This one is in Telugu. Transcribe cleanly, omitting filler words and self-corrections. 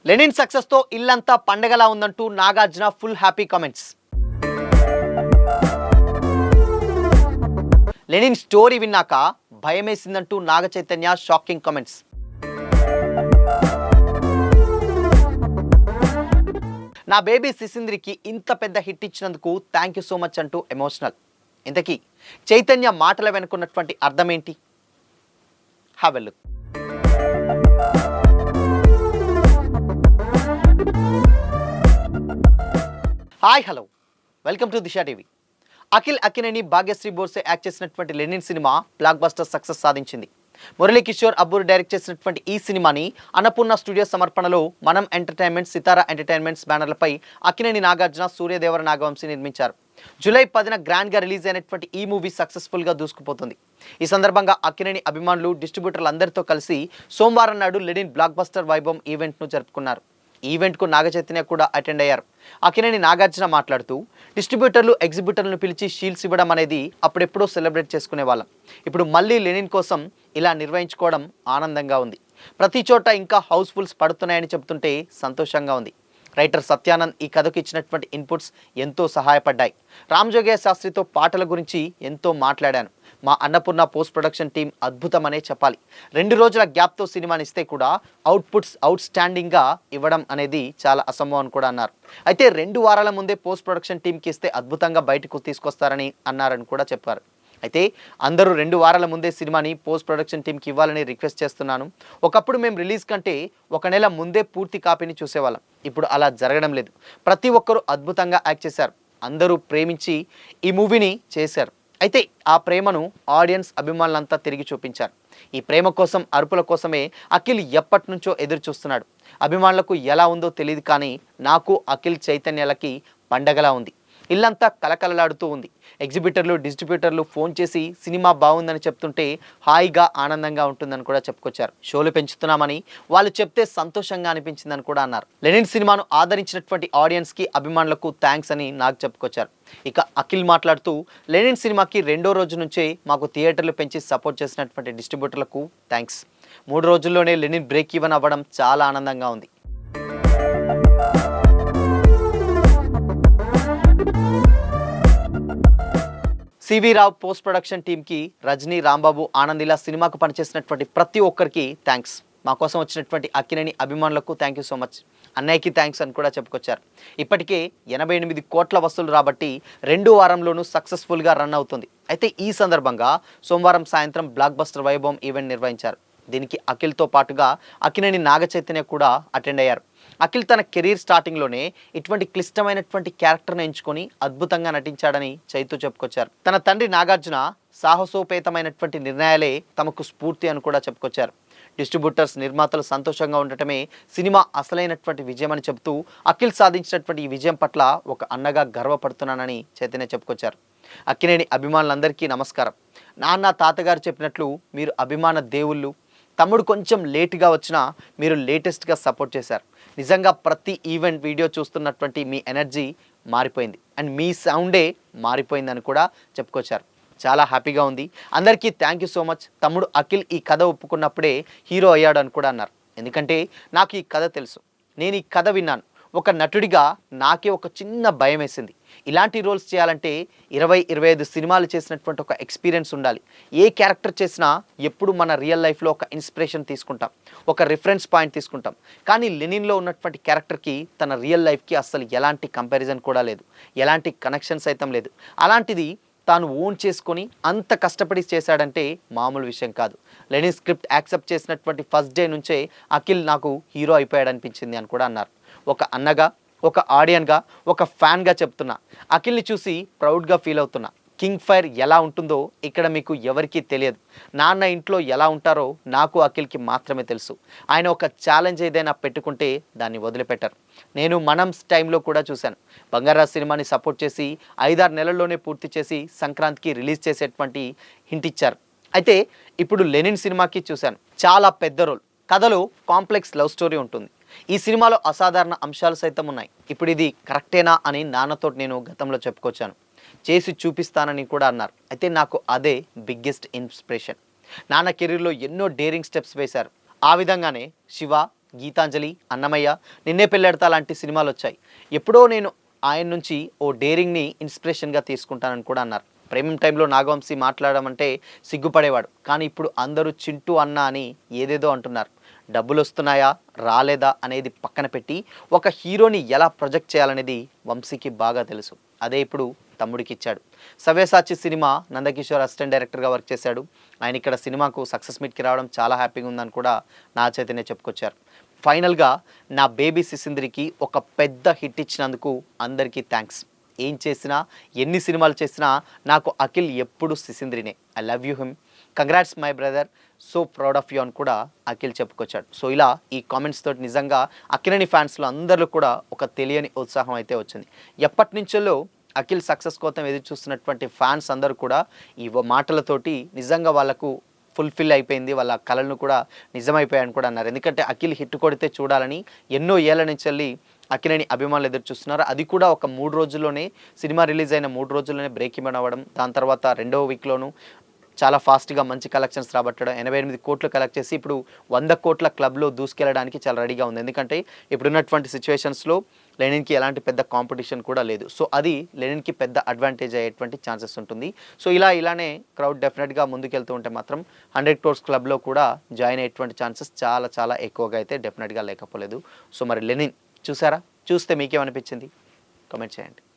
లెనిన్ సక్సెస్ తో ఇల్లంతా పండగలా ఉందంటూ Nagarjuna full happy comments. Lenin story విన్నాక భయమేసిందంటూ నాగ చైతన్య షాకింగ్ కామెంట్స్. నా బేబీ సిసింద్రికి ఇంత పెద్ద హిట్ ఇచ్చినందుకు థ్యాంక్ యూ సో మచ్ అంటూ ఎమోషనల్. ఇంతకీ చైతన్య మాటల వెనుకున్నటువంటి అర్థం ఏంటి? Have a look. Hi hello, welcome to Disha TV. Akhil Akkineni Bhagyashri Borse act చేసినటువంటి Lenin cinema blockbuster success సాధించింది. మురళీ కిషోర్ అబ్బూర్ డైరెక్ట్ చేసినటువంటి ఈ సినిమాని అన్నపూర్ణ స్టూడియో సమర్పణలో మనం ఎంటర్టైన్మెంట్, సితారా ఎంటర్టైన్మెంట్స్ బ్యానర్లపై అక్కినేని నాగార్జున, సూర్యదేవర నాగవంశీ నిర్మించారు. జూలై 10న గ్రాండ్గా రిలీజ్ అయినటువంటి ఈ మూవీ సక్సెస్ఫుల్గా దూసుకుపోతుంది. ఈ సందర్భంగా అక్కినేని అభిమానులు, డిస్ట్రిబ్యూటర్లు అందరితో కలిసి సోమవారం నాడు లెనిన్ బ్లాక్ బస్టర్ వైభవం ఈవెంట్ను జరుపుకున్నారు. ఈవెంట్కు నాగ చైతన్య కూడా అటెండ్ అయ్యారు. అక్కినేని నాగార్జున మాట్లాడుతూ, డిస్ట్రిబ్యూటర్లు, ఎగ్జిబ్యూటర్లను పిలిచి షీల్డ్స్ ఇవ్వడం అనేది అప్పుడెప్పుడో సెలబ్రేట్ చేసుకునే వాళ్ళం. ఇప్పుడు మళ్ళీ లెనిన్ కోసం ఇలా నిర్వహించుకోవడం ఆనందంగా ఉంది. ప్రతి చోట ఇంకా హౌస్ఫుల్స్ పడుతున్నాయని చెబుతుంటే సంతోషంగా ఉంది. రైటర్ సత్యానంద్ ఈ కథకు ఇచ్చినటువంటి ఇన్పుట్స్ ఎంతో సహాయపడ్డాయి. రామ్ జోగయ్య శాస్త్రితో పాటల గురించి ఎంతో మాట్లాడాను. మా అన్నపూర్ణ పోస్ట్ ప్రొడక్షన్ టీం అద్భుతమనే చెప్పాలి. 2 రోజుల గ్యాప్తో సినిమాని ఇస్తే కూడా అవుట్పుట్స్ అవుట్ స్టాండింగ్గా ఇవ్వడం అనేది చాలా అసంభవం అని కూడా అన్నారు. అయితే 2 వారాల ముందే పోస్ట్ ప్రొడక్షన్ టీంకి ఇస్తే అద్భుతంగా బయటకు తీసుకొస్తారని అన్నారని కూడా చెప్పారు. అయితే అందరూ 2 వారాల ముందే సినిమాని పోస్ట్ ప్రొడక్షన్ టీంకి ఇవ్వాలని రిక్వెస్ట్ చేస్తున్నాను. ఒకప్పుడు మేము రిలీజ్ కంటే 1 నెల ముందే పూర్తి కాపీని చూసేవాళ్ళం. ఇప్పుడు అలా జరగడం లేదు. ప్రతి ఒక్కరూ అద్భుతంగా యాక్ట్ చేశారు. అందరూ ప్రేమించి ఈ మూవీని చేశారు. అయితే ఆ ప్రేమను ఆడియన్స్, అభిమానులంతా తిరిగి చూపించారు. ఈ ప్రేమ కోసం, అరుపుల కోసమే అఖిల్ ఎప్పటి నుంచో ఎదురు చూస్తున్నాడు. అభిమానులకు ఎలా ఉందో తెలియదు, కానీ నాకు అఖిల్, చైతన్యలకి పండగలా ఉంది. ఇల్లంతా కలకలలాడుతూ ఉంది. ఎగ్జిబిటర్లు, డిస్ట్రిబ్యూటర్లు ఫోన్ చేసి సినిమా బాగుందని చెప్తుంటే హాయిగా, ఆనందంగా ఉంటుందని కూడా చెప్పుకొచ్చారు. షోలు పెంచుతున్నామని వాళ్ళు చెప్తే సంతోషంగా అనిపించిందని కూడా అన్నారు. లెనిన్ సినిమాను ఆదరించినటువంటి ఆడియన్స్కి, అభిమానులకు థ్యాంక్స్ అని నాకు చెప్పుకొచ్చారు. ఇక అఖిల్ మాట్లాడుతూ, లెనిన్ సినిమాకి 2వ రోజు నుంచే మాకు థియేటర్లు పెంచి సపోర్ట్ చేసినటువంటి డిస్ట్రిబ్యూటర్లకు థ్యాంక్స్. 3 రోజుల్లోనే లెనిన్ బ్రేక్ ఈవెన్ అవ్వడం చాలా ఆనందంగా ఉంది. సివి రావు పోస్ట్ ప్రొడక్షన్ టీంకి, రజనీ, రాంబాబు, ఆనందిలా సినిమాకు పనిచేసినటువంటి ప్రతి ఒక్కరికి థ్యాంక్స్. మా కోసం వచ్చినటువంటి అక్కినేని అభిమానులకు థ్యాంక్ యూ సో మచ్. అన్నయ్యకి థ్యాంక్స్ అని కూడా చెప్పుకొచ్చారు. ఇప్పటికే 88 కోట్ల వసూలు రాబట్టి 2 వారంలోనూ సక్సెస్ఫుల్గా రన్ అవుతుంది. అయితే ఈ సందర్భంగా సోమవారం సాయంత్రం బ్లాక్ బస్టర్ వైభవం ఈవెంట్ నిర్వహించారు. దీనికి అఖిల్తో పాటుగా అక్కినేని నాగ చైతన్య కూడా అటెండ్ అయ్యారు. అఖిల్ తన కెరీర్ స్టార్టింగ్లోనే ఇటువంటి క్లిష్టమైనటువంటి క్యారెక్టర్ను ఎంచుకొని అద్భుతంగా నటించాడని చైతు చెప్పుకొచ్చారు. తన తండ్రి నాగార్జున సాహసోపేతమైనటువంటి నిర్ణయాలే తమకు స్ఫూర్తి అని కూడా చెప్పుకొచ్చారు. డిస్ట్రిబ్యూటర్స్, నిర్మాతలు సంతోషంగా ఉండటమే సినిమా అసలైనటువంటి విజయం అని చెబుతూ, అఖిల్ సాధించినటువంటి ఈ విజయం పట్ల ఒక అన్నగా గర్వపడుతున్నానని చైతన్య చెప్పుకొచ్చారు. అక్కినేని అభిమానులందరికీ నమస్కారం. నాన్న, తాతగారు చెప్పినట్లు మీరు అభిమాన దేవుళ్ళు. తమ్ముడు కొంచెం లేట్గా వచ్చినా మీరు లేటెస్ట్గా సపోర్ట్ చేశారు. నిజంగా ప్రతి ఈవెంట్, వీడియో చూస్తున్నటువంటి మీ ఎనర్జీ మారిపోయింది అండ్ మీ సౌండే మారిపోయిందని కూడా చెప్పుకొచ్చారు. చాలా హ్యాపీగా ఉంది. అందరికీ థ్యాంక్ యూ సో మచ్. తమ్ముడు అఖిల్ ఈ కథ ఒప్పుకున్నప్పుడే హీరో అయ్యాడు అని కూడా అన్నారు. ఎందుకంటే నాకు ఈ కథ తెలుసు, నేను ఈ కథ విన్నాను. ఒక నటుడిగా నాకే ఒక చిన్న భయం వేసింది. ఇలాంటి రోల్స్ చేయాలంటే 20-25 సినిమాలు చేసినటువంటి ఒక ఎక్స్పీరియన్స్ ఉండాలి. ఏ క్యారెక్టర్ చేసినా ఎప్పుడు మన రియల్ లైఫ్లో ఒక ఇన్స్పిరేషన్ తీసుకుంటాం, ఒక రిఫరెన్స్ పాయింట్ తీసుకుంటాం. కానీ లెనిన్లో ఉన్నటువంటి క్యారెక్టర్కి తన రియల్ లైఫ్కి అస్సలు ఎలాంటి కంపారిజన్ కూడా లేదు, ఎలాంటి కనెక్షన్ సైతం లేదు. అలాంటిది తాను ఓన్ చేసుకొని అంత కష్టపడి చేశాడంటే మామూలు విషయం కాదు. లెనిన్ స్క్రిప్ట్ యాక్సెప్ట్ చేసినటువంటి ఫస్ట్ డే నుంచే అఖిల్ నాకు హీరో అయిపోయాడనిపించింది అని కూడా అన్నారు. ఒక అన్నగా, ఒక ఆడియన్గా, ఒక ఫ్యాన్గా చెప్తున్నా, అఖిల్ని చూసి ప్రౌడ్గా ఫీల్ అవుతున్నా. కింగ్ ఫైర్ ఎలా ఉంటుందో ఇక్కడ మీకు ఎవరికీ తెలియదు. నాన్న ఇంట్లో ఎలా ఉంటారో నాకు, అఖిల్కి మాత్రమే తెలుసు. ఆయన ఒక ఛాలెంజ్ ఏదైనా పెట్టుకుంటే దాన్ని వదిలిపెట్టారు. నేను మనం టైంలో కూడా చూశాను. బంగారాజ్ సినిమాని సపోర్ట్ చేసి 5-6 నెలల్లోనే పూర్తి చేసి సంక్రాంతికి రిలీజ్ చేసేటువంటి హింట్ ఇచ్చారు. అయితే ఇప్పుడు లెనిన్ సినిమాకి చూశాను. చాలా పెద్ద రోల్, కథలో కాంప్లెక్స్ లవ్ స్టోరీ ఉంటుంది. ఈ సినిమాలో అసాధారణ అంశాలు సైతం ఉన్నాయి. ఇప్పుడు ఇది కరెక్టేనా అని నాన్నతో నేను గతంలో చెప్పుకొచ్చాను. చేసి చూపిస్తానని కూడా అన్నారు. అయితే నాకు అదే బిగ్గెస్ట్ ఇన్స్పిరేషన్. నాన్న కెరీర్లో ఎన్నో డేరింగ్ స్టెప్స్ వేశారు. ఆ విధంగానే శివ, గీతాంజలి, అన్నమయ్య, నిన్నే పెళ్ళెడతా లాంటి సినిమాలు వచ్చాయి. ఎప్పుడో నేను ఆయన నుంచి ఓ డేరింగ్ని ఇన్స్పిరేషన్గా తీసుకుంటానని కూడా అన్నారు. ప్రేమం టైంలో నాగవంశీ మాట్లాడడం అంటే సిగ్గుపడేవాడు. కానీ ఇప్పుడు అందరూ చింటూ అన్న అని ఏదేదో అంటున్నారు. డబ్బులు వస్తున్నాయా రాలేదా అనేది పక్కన పెట్టి ఒక హీరోని ఎలా ప్రొజెక్ట్ చేయాలనేది వంశీకి బాగా తెలుసు. అదే ఇప్పుడు తమ్ముడికి ఇచ్చాడు. సవ్యసాచి సినిమా నందకిషోర్ అసిస్టెంట్ డైరెక్టర్గా వర్క్ చేశాడు. ఆయన ఇక్కడ సినిమాకు సక్సెస్ మీట్కి రావడం చాలా హ్యాపీగా ఉందని కూడా నా చైతన్య చెప్పుకొచ్చారు. ఫైనల్గా నా బేబీ సిసింద్రికి ఒక పెద్ద హిట్ ఇచ్చినందుకు అందరికీ థ్యాంక్స్. ఏం చేసినా ఎన్ని సినిమాలు చేసినా నాకు అఖిల్ ఎప్పుడు సిసింద్రినే. I love you him, congrats my brother, so proud of you అని కూడా అఖిల్ చెప్పుకొచ్చాడు. సో ఇలా ఈ కామెంట్స్ తోటి నిజంగా అఖిలని ఫ్యాన్స్లో అందరిలో కూడా ఒక తెలియని ఉత్సాహం అయితే వచ్చింది. ఎప్పటి నుంచో అఖిల్ సక్సెస్ కోసం ఎదురు చూస్తున్నటువంటి ఫ్యాన్స్ అందరూ కూడా ఈ మాటలతోటి నిజంగా వాళ్ళకు ఫుల్ఫిల్ అయిపోయింది, వాళ్ళ కళలను కూడా నిజమైపోయాయని కూడా అన్నారు. ఎందుకంటే అఖిల్ హిట్ కొడితే చూడాలని ఎన్నో ఏళ్ల నుంచి వెళ్ళి అఖిలని అభిమానులు ఎదురు చూస్తున్నారు. అది కూడా ఒక 3 రోజుల్లోనే, సినిమా రిలీజ్ అయిన 3 రోజుల్లోనే బ్రేక్ ఈవెన్ అవ్వడం, దాని తర్వాత 2వ వీక్లోనూ చాలా ఫాస్ట్గా మంచి కలెక్షన్స్ రాబట్టడం, 88 కోట్లు కలెక్ట్ చేసి ఇప్పుడు 100 కోట్ల క్లబ్లో దూసుకెళ్ళడానికి చాలా రెడీగా ఉంది. ఎందుకంటే ఇప్పుడున్నటువంటి సిచ్యువేషన్స్లో లెనిన్కి ఎలాంటి పెద్ద కాంపిటీషన్ కూడా లేదు. సో అది లెనిన్కి పెద్ద అడ్వాంటేజ్ అయ్యేటువంటి ఛాన్సెస్ ఉంటుంది. సో ఇలానే క్రౌడ్ డెఫినెట్గా ముందుకెళ్తూ ఉంటే మాత్రం 100 క్రోర్స్ క్లబ్లో కూడా జాయిన్ అయ్యేటువంటి ఛాన్సెస్ చాలా చాలా ఎక్కువగా అయితే డెఫినెట్గా లేకపోలేదు. సో మరి లెనిన్ చూసారా? చూస్తే మీకేమనిపించింది? కామెంట్ చేయండి.